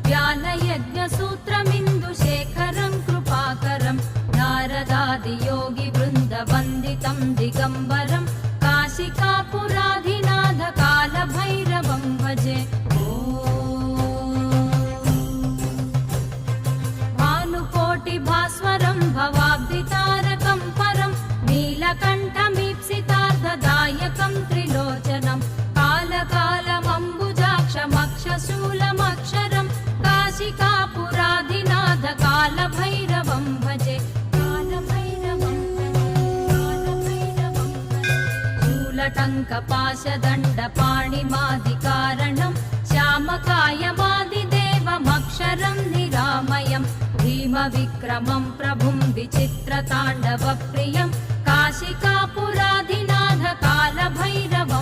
व्यालयज्ञसूत्रमिन्दुशेखरं कृपाकरं नारदादियोगिवृन्दवन्दितं दिगम्बरं काशिकापुराधिनाथ कालभैरवं भजे। भानुकोटिभास्वरं भवाब्धितारकं परं नीलकण्ठमीप्सितार्थदायकं त्रिलोचनं कालकालमम्बुजाक्षमक्षशूलमक्षरं काशिकापुराधिनाथ कालभैरवं भजे। शूलटङ्कपाशदण्डपाणिमादिकारणं श्यामकायमादिदेवमक्षरं निरामयं भीमविक्रमं प्रभुं विचित्रताण्डवप्रियं काशिकापुराधिनाथ कालभैरवं